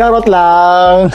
Charot lang!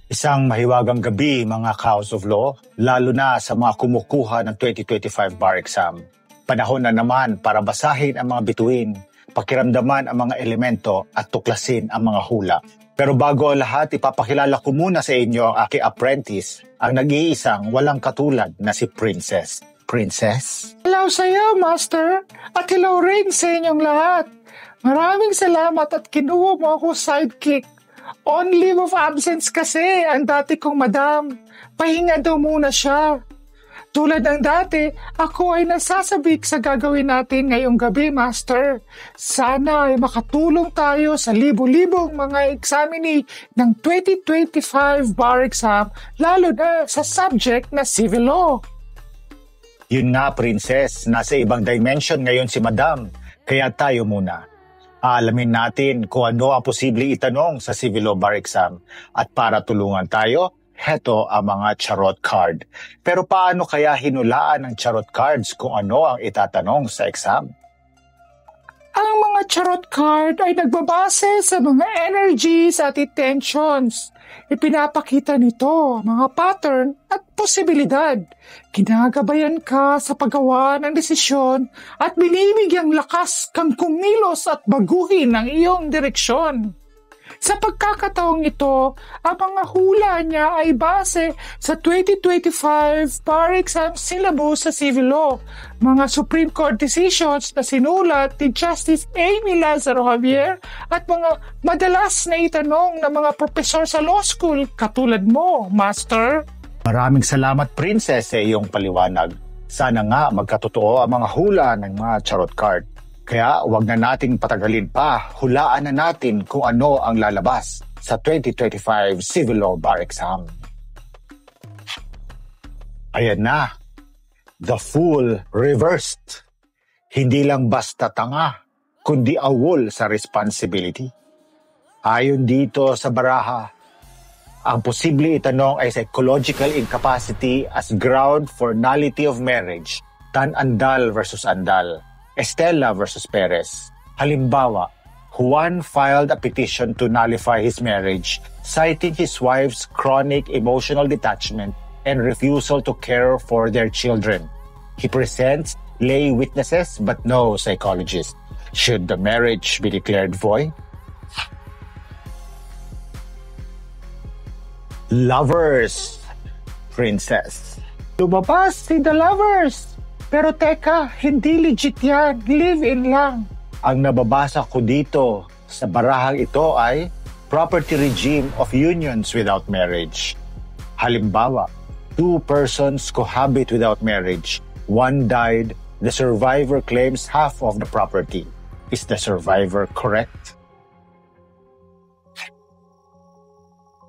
Isang mahiwagang gabi, mga House of Law, lalo na sa mga kumukuha ng 2025 bar exam. Panahon na naman para basahin ang mga bituin, pakiramdaman ang mga elemento at tuklasin ang mga hula. Pero bago ang lahat, ipapakilala ko muna sa inyo ang aking apprentice, ang nag-iisang walang katulad na si Princess. Princess? Hello sa iyo, Master, at hello rin sa inyong lahat. Maraming salamat at kinuha mo ako sidekick. On leave of absence kasi ang dati kong madam. Pahinga daw muna siya. Tulad ng dati, ako ay nasasabik sa gagawin natin ngayong gabi, Master. Sana ay makatulong tayo sa libo-libong mga examinee ng 2025 bar exam, lalo na sa subject na civil law. Yun nga, Princess, nasa ibang dimension ngayon si Madam, kaya tayo muna. Aalamin natin kung ano ang posibleng itanong sa civil law bar exam. At para tulungan tayo, heto ang mga charot card. Pero paano kaya hinulaan ng charot cards kung ano ang itatanong sa exam? Ang mga charot card ay nagbabase sa mga energies at intentions. Ipinapakita nito mga pattern at posibilidad. Ginagabayan ka sa paggawa ng desisyon at binibigyang lakas kang kumilos at baguhin ang iyong direksyon. Sa pagkakataong ito, ang mga hula niya ay base sa 2025 bar exam syllabus sa civil law, mga Supreme Court decisions na sinulat ni Justice Amy Lazaro Javier at mga madalas na itanong ng mga profesor sa law school katulad mo, Master. Maraming salamat, Princess, sa iyong paliwanag. Sana nga magkatotoo ang mga hula ng mga charot card. Kaya huwag na nating patagalin pa, hulaan na natin kung ano ang lalabas sa 2025 Civil Law Bar Exam. Ayan na, the fool reversed. Hindi lang basta tanga, kundi awol sa responsibility. Ayon dito sa baraha, ang posible itanong ay psychological incapacity as ground for nullity of marriage, Tan Andal versus Andal. Estela versus Perez. Halimbawa, Juan filed a petition to nullify his marriage, citing his wife's chronic emotional detachment and refusal to care for their children. He presents lay witnesses but no psychologist. Should the marriage be declared void? Lovers, Princess. Lumabas si The Lovers. Pero teka, hindi legit yan. Live-in lang. Ang nababasa ko dito sa barahang ito ay property regime of unions without marriage. Halimbawa, two persons cohabit without marriage. One died, the survivor claims half of the property. Is the survivor correct?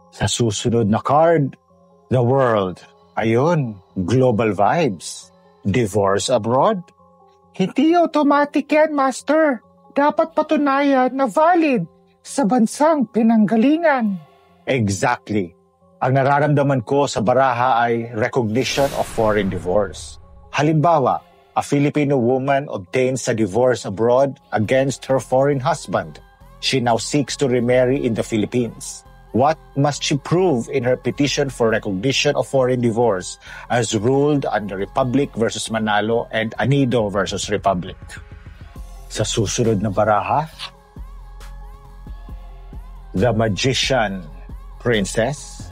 Sa susunod na card, the world. Ayun, global vibes. Divorce abroad? Hindi automatic yan, Master. Dapat patunayan na valid sa bansang pinanggalingan. Exactly. Ang nararamdaman ko sa baraha ay recognition of foreign divorce. Halimbawa, a Filipino woman obtains a divorce abroad against her foreign husband. She now seeks to remarry in the Philippines. What must she prove in her petition for recognition of foreign divorce as ruled under Republic versus Manalo and Anido versus Republic? Sa susunod na baraha, the Magician, Princess.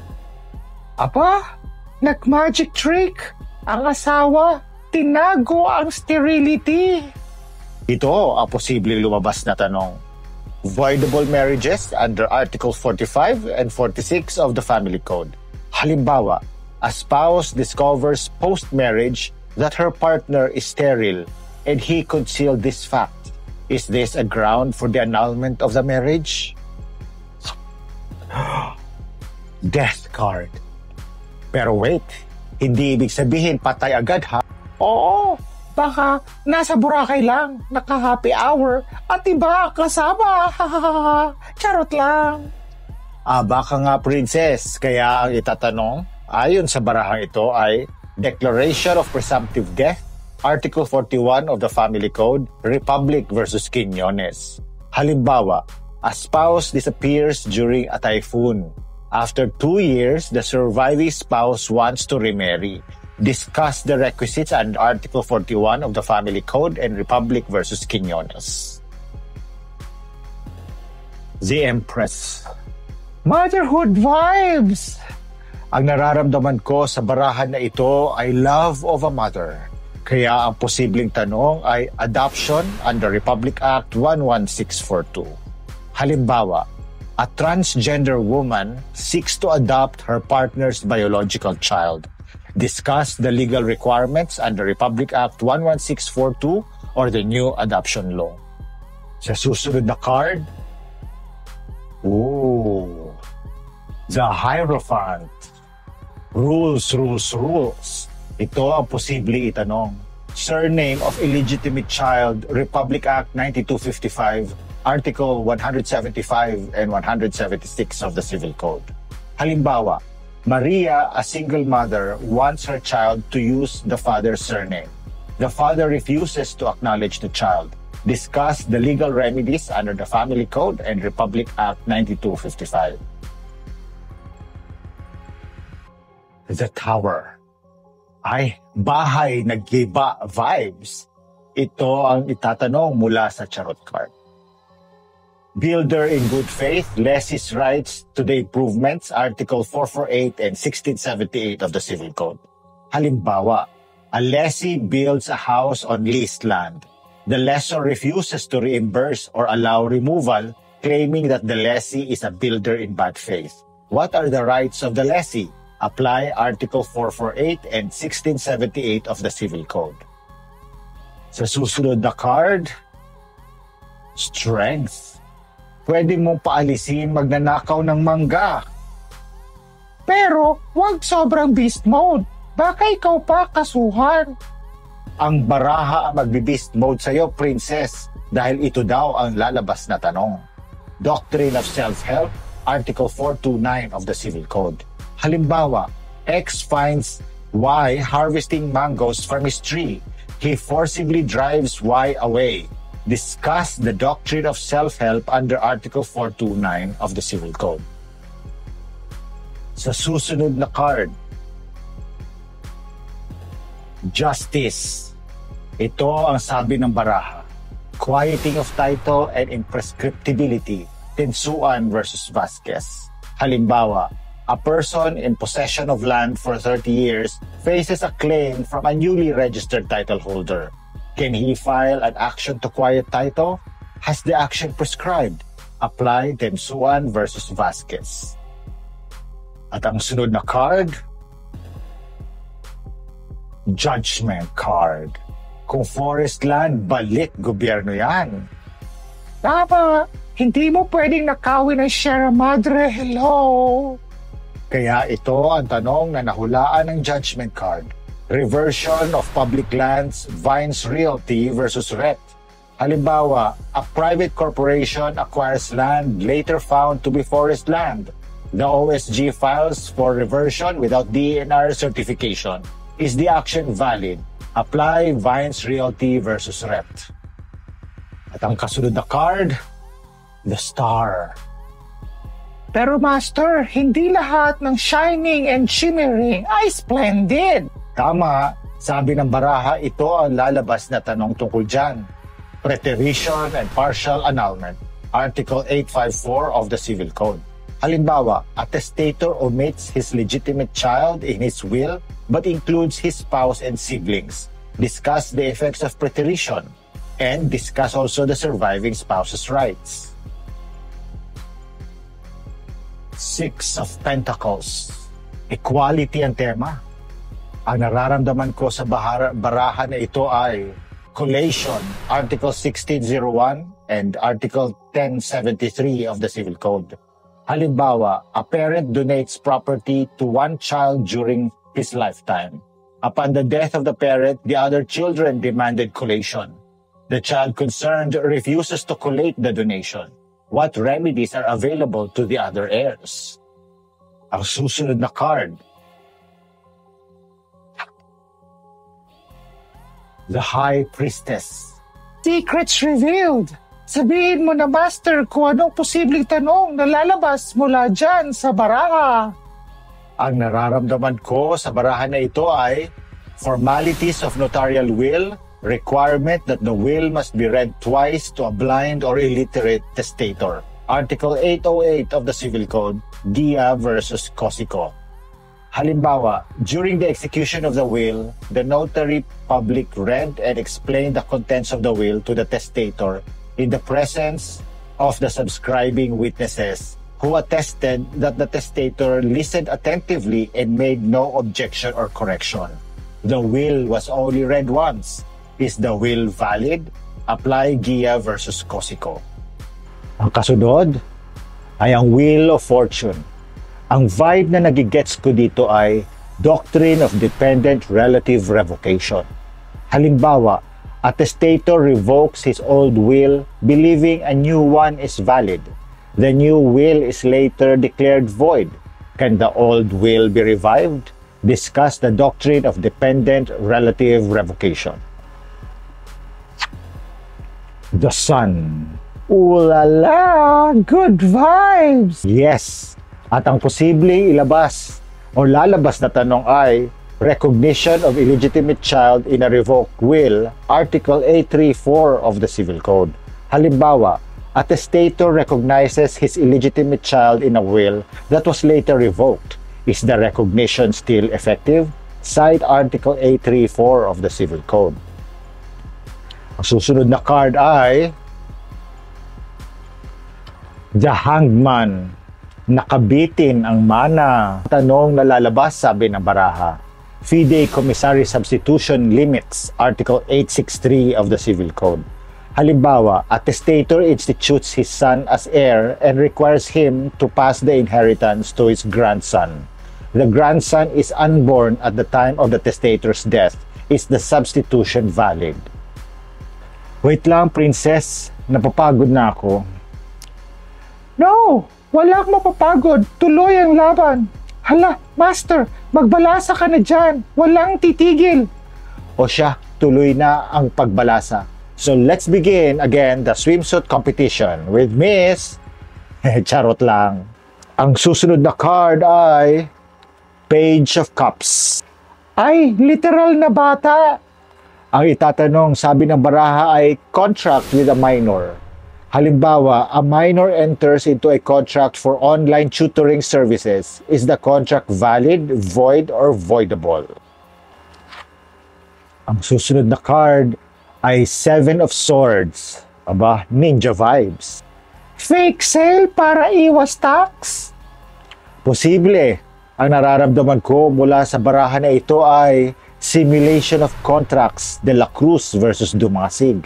Apa, nag-magic trick. Ang asawa, tinago ang sterility. Ito ang posibleng lumabas na tanong. Voidable marriages under Article 45 and 46 of the Family Code. Halimbawa, a spouse discovers post-marriage that her partner is sterile and he concealed this fact. Is this a ground for the annulment of the marriage? Death card. Pero wait, hindi ibig sabihin patay agad ha? Oo, baka nasa Boracay lang, naka-happy hour, at iba kasama. Charot lang. Baka nga princess, kaya ang itatanong ayon sa barahang ito ay Declaration of Presumptive Death, Article 41 of the Family Code, Republic versus Quiñones. Halimbawa, a spouse disappears during a typhoon. After 2 years, the surviving spouse wants to remarry. Discuss the requisites under Article 41 of the Family Code and Republic versus Quiñones. The Empress. Motherhood vibes! Ang nararamdaman ko sa barahan na ito ay love of a mother. Kaya ang posibleng tanong ay adoption under Republic Act 11642. Halimbawa, a transgender woman seeks to adopt her partner's biological child. Discuss the legal requirements under Republic Act 11642 or the new adoption law. Sa susunod na card, the Hierophant. Rules. Ito ang posibleng itanong. Surname of illegitimate child, Republic Act 9255, Article 175 and 176 of the Civil Code. Halimbawa, Maria, a single mother, wants her child to use the father's surname. The father refuses to acknowledge the child. Discuss the legal remedies under the Family Code and Republic Act 9255. The Tower. Ay, bahay nag-giba vibes. Ito ang itatanong mula sa Charot card. Builder in good faith, lessee's rights to the improvements, Article 448 and 1678 of the Civil Code. Halimbawa, a lessee builds a house on leased land. The lessor refuses to reimburse or allow removal, claiming that the lessee is a builder in bad faith. What are the rights of the lessee? Apply Article 448 and 1678 of the Civil Code. Sa susunod na card, Strength. Pwede mong paalisin magnanakaw ng mangga. Pero huwag sobrang beast mode. Baka ikaw pa kasuhan. Ang baraha ang magbe-beast mode sa'yo, princess, dahil ito daw ang lalabas na tanong. Doctrine of Self-Help, Article 429 of the Civil Code. Halimbawa, X finds Y harvesting mangoes from his tree. He forcibly drives Y away. Discuss the doctrine of self-help under Article 429 of the Civil Code. Sa susunod na card, Justice. Ito ang sabi ng baraha. Quieting of title and imprescriptibility, Tensuan versus Vasquez. Halimbawa, a person in possession of land for 30 years faces a claim from a newly registered title holder. Can he file an action to quiet title? Has the action prescribed? Apply Tensuan versus Vasquez. At ang sunod na card, Judgment card. Kung forest land, balik gobyerno yan. Tama, hindi mo pwedeng nakawin ang Sierra Madre, hello? Kaya ito ang tanong na nahulaan ng judgment card. Reversion of public lands, Vines Realty versus RET. Halimbawa, a private corporation acquires land later found to be forest land. The OSG files for reversion without DNR certification. Is the action valid? Apply Vines Realty versus RET. At ang kasunod na card, the Star. Pero Master, hindi lahat ng shining and shimmering ay splendid. Tama, sabi ng baraha, ito ang lalabas na tanong tungkol dyan. Preterition and partial annulment, Article 854 of the Civil Code. Halimbawa, a testator omits his legitimate child in his will but includes his spouse and siblings. Discuss the effects of preterition and discuss also the surviving spouse's rights. Six of Pentacles. Equality ang tema. Ang nararamdaman ko sa barahan na ito ay collation, Article 1601 and Article 1073 of the Civil Code. Halimbawa, a parent donates property to one child during his lifetime. Upon the death of the parent, the other children demanded collation. The child concerned refuses to collate the donation. what remedies are available to the other heirs. Ang susunod na card, the High Priestess. Secrets revealed. Sabihin mo na, Master, kung anong posibleng tanong na lalabas mula dyan sa baraha. Ang nararamdaman ko sa baraha na ito ay formalities of notarial will, requirement that the will must be read twice to a blind or illiterate testator. Article 808 of the Civil Code, Dia versus Cosico. Halimbawa, during the execution of the will, the notary public read and explained the contents of the will to the testator in the presence of the subscribing witnesses who attested that the testator listened attentively and made no objection or correction. The will was only read once. Is the will valid? Apply Gia versus Cosico. Ang kasunod ay ang Wheel of Fortune. Ang vibe na nagigets ko dito ay Doctrine of Dependent Relative Revocation. Halimbawa, a testator revokes his old will believing a new one is valid. The new will is later declared void. Can the old will be revived? Discuss the Doctrine of Dependent Relative Revocation. The Sun. Ooh la la! Good vibes! Yes! At ang posibleng ilabas o lalabas na tanong ay recognition of illegitimate child in a revoked will, Article 834 of the Civil Code. Halimbawa, a testator recognizes his illegitimate child in a will that was later revoked. Is the recognition still effective? Cite Article 834 of the Civil Code. Ang susunod na card ay the Hangman. Nakabitin ang mana. Tanong na lalabas, sabi ng baraha. Fide Commissary Substitution Limits, Article 863 of the Civil Code. Halimbawa, a testator institutes his son as heir and requires him to pass the inheritance to his grandson. The grandson is unborn at the time of the testator's death. Is the substitution valid? Wait lang, princess. Napapagod na ako. No! Wala akong mapapagod. Tuloy ang laban. Hala, Master, magbalasa ka na dyan. Walang titigil. O siya, tuloy na ang pagbalasa. So let's begin again the swimsuit competition with Miss... Charot lang. Ang susunod na card ay Page of Cups. Ay, literal na bata. Ang itatanong, sabi ng baraha ay contract with a minor. Halimbawa, a minor enters into a contract for online tutoring services. Is the contract valid, void, or voidable? Ang susunod na card ay Seven of Swords. Aba, ninja vibes. Fake sale para iwas tax? Posible. Ang nararamdaman ko mula sa baraha na ito ay simulation of contracts, De La Cruz versus Dumasig.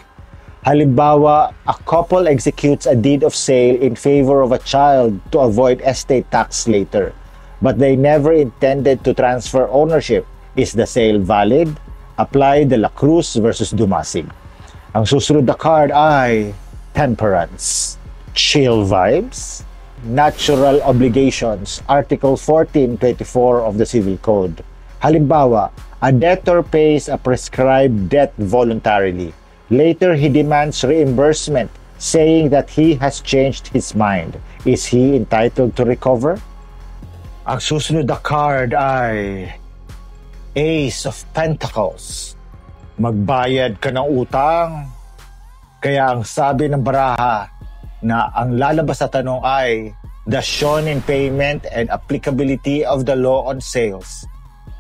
Halimbawa, a couple executes a deed of sale in favor of a child to avoid estate tax later, but they never intended to transfer ownership. Is the sale valid? Apply De La Cruz versus Dumasig. Ang susunod na card ay Temperance. Chill vibes. Natural obligations. Article 1424 of the Civil Code. Halimbawa, a debtor pays a prescribed debt voluntarily. Later, he demands reimbursement, saying that he has changed his mind. Is he entitled to recover? Ang susunod na card ay Ace of Pentacles. Magbayad ka ng utang. Kaya ang sabi ng baraha na ang lalabas sa tanong ay the shown in payment and applicability of the law on sales.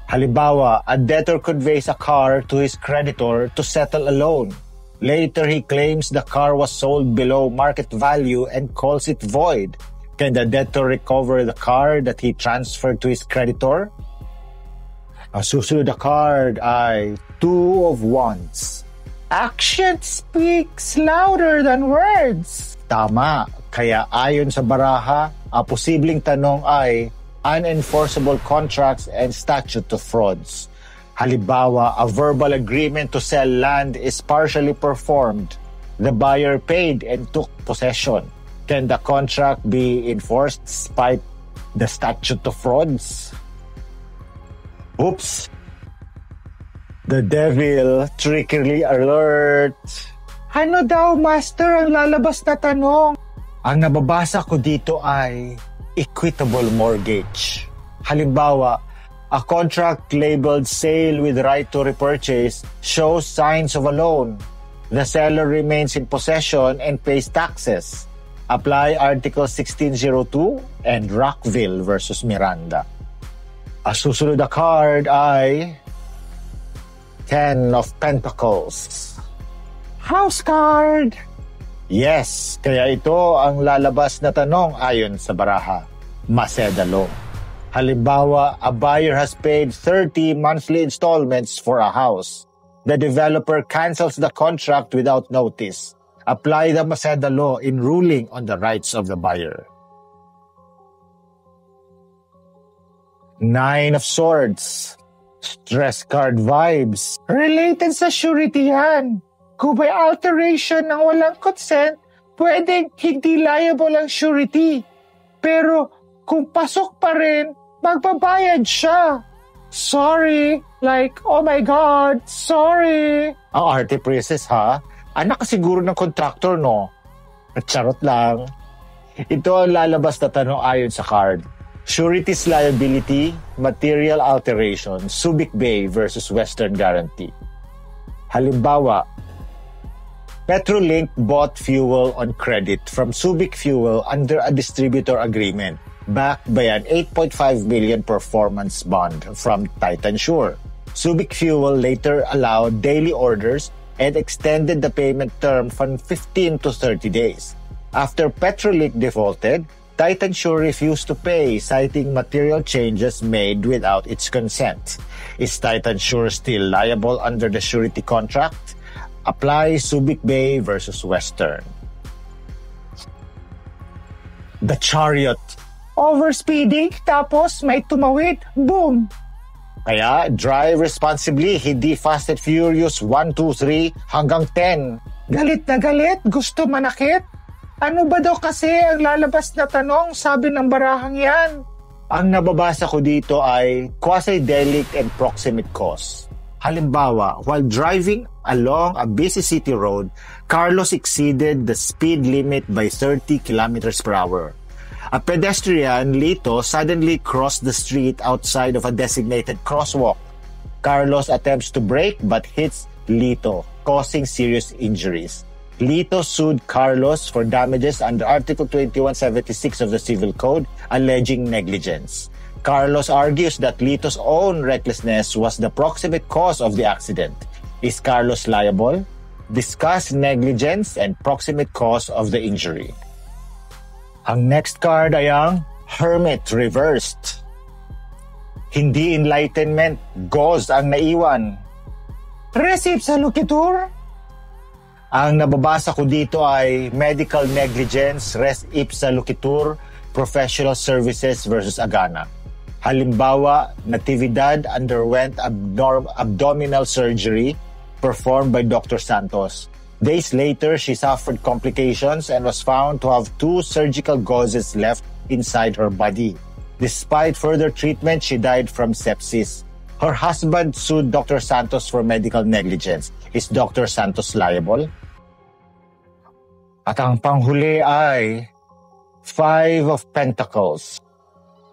Halimbawa, a debtor conveys a car to his creditor to settle a loan. Later, he claims the car was sold below market value and calls it void. Can the debtor recover the car that he transferred to his creditor? Ang susunod na card ay Two of Wands. Action speaks louder than words. Tama. Kaya ayon sa baraha, ang posibleng tanong ay unenforceable contracts and statute of frauds. Halimbawa, a verbal agreement to sell land is partially performed. The buyer paid and took possession. Can the contract be enforced despite the statute of frauds? Oops. The devil trickery alert. Ano daw, Master, ang lalabas na tanong? Ang nababasa ko dito ay equitable mortgage. Halimbawa, a contract labeled sale with right to repurchase shows signs of a loan. The seller remains in possession and pays taxes. Apply Article 1602 and Rockville versus Miranda. Ang susunod na card ay Ten of Pentacles. House card. Yes, kaya ito ang lalabas na tanong ayon sa baraha. Maceda law. Halimbawa, a buyer has paid 30 monthly installments for a house. The developer cancels the contract without notice. Apply the Maceda law in ruling on the rights of the buyer. Nine of Swords. Stress card vibes. Related sa surety yan. Kung may alteration ng walang consent, pwedeng hindi liable ang surety. Pero kung pasok pa rin, magbabayad siya. Sorry. Like, oh my God, sorry. Ang arte princess ha? Anak ka siguro ng contractor, no? Charot lang. Ito ang lalabas na tanong ayon sa card. Surety's liability, material alteration, Subic Bay versus Western Guarantee. Halimbawa, Petrolink bought fuel on credit from Subic Fuel under a distributor agreement backed by an 8.5 million performance bond from Titansure. Subic Fuel later allowed daily orders and extended the payment term from 15 to 30 days. After Petrolink defaulted, Titansure refused to pay, citing material changes made without its consent. Is Titansure still liable under the surety contract? Apply Subic Bay versus Western. The Chariot. Overspeeding, tapos may tumawid, boom! Kaya, drive responsibly, hindi Fast and Furious 1, 2, 3 hanggang 10. Galit na galit, gusto manakit? Ano ba daw kasi ang lalabas na tanong, sabi ng barahang yan? Ang nababasa ko dito ay quasi-delict and proximate cause. Halimbawa, while driving along a busy city road, Carlos exceeded the speed limit by 30 kilometers per hour. A pedestrian, Lito, suddenly crossed the street outside of a designated crosswalk. Carlos attempts to brake but hits Lito, causing serious injuries. Lito sued Carlos for damages under Article 2176 of the Civil Code, alleging negligence. Carlos argues that Lito's own recklessness was the proximate cause of the accident. Is Carlos liable? Discuss negligence and proximate cause of the injury. Ang next card ay ang Hermit reversed. Hindi enlightenment, ghost ang naiwan. Receipt sa locator? Ang nababasa ko dito ay medical negligence, res ipsa loquitur, professional services versus Agana. Halimbawa, Natividad underwent abdominal surgery performed by Dr. Santos. Days later, she suffered complications and was found to have 2 surgical gauzes left inside her body. Despite further treatment, she died from sepsis. Her husband sued Dr. Santos for medical negligence. Is Dr. Santos liable? At ang panghuli ay 5 of Pentacles.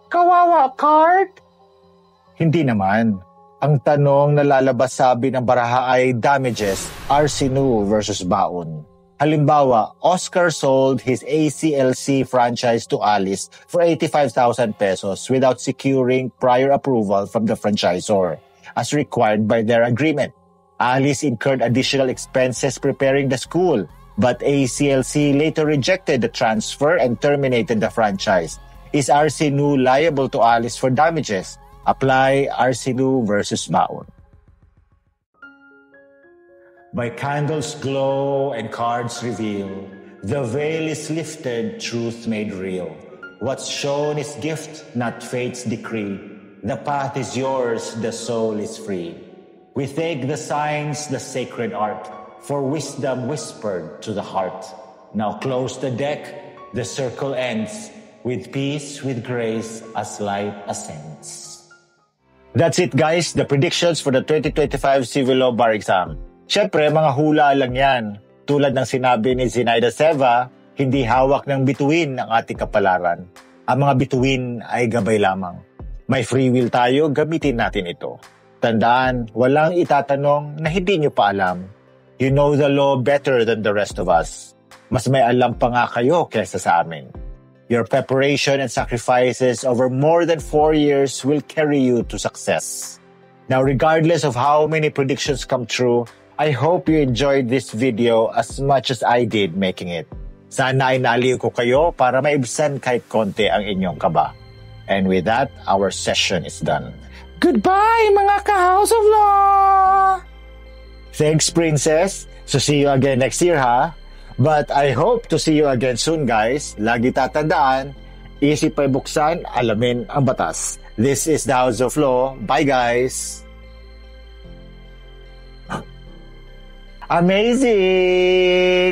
Kawawa card? Hindi naman. Ang tanong na lalabas sabi ng baraha ay damages, Arsinu versus Baon. Halimbawa, Oscar sold his ACLC franchise to Alice for 85,000 pesos without securing prior approval from the franchisor, as required by their agreement. Alice incurred additional expenses preparing the school, but ACLC later rejected the transfer and terminated the franchise. Is Arsinu liable to Alice for damages? Apply Arsinu versus Baon. By candles glow and cards reveal, the veil is lifted, truth made real. What's shown is gift, not fate's decree. The path is yours, the soul is free. We take the signs, the sacred art, for wisdom whispered to the heart. Now close the deck, The circle ends with peace, with grace, as light ascends. That's it guys, the predictions for the 2025 Civil Law Bar Exam. Syempre, mga hula lang yan. Tulad ng sinabi ni Zinaida Seva, hindi hawak ng bituin ang ating kapalaran. Ang mga bituin ay gabay lamang. May free will tayo, gamitin natin ito. Tandaan, walang itatanong na hindi nyo pa alam. You know the law better than the rest of us. Mas may alam pa nga kayo kaysa sa amin. Your preparation and sacrifices over more than 4 years will carry you to success. Now, regardless of how many predictions come true, I hope you enjoyed this video as much as I did making it. Sana ay naaliw ko kayo para maibsan kahit konti ang inyong kaba. And with that, our session is done. Goodbye, mga ka-House of Law! Thanks, Princess. So see you again next year, ha? But I hope to see you again soon, guys. Lagi tatandaan, isip ay buksan, alamin ang batas. This is the House of Law. Bye, guys! Amazing!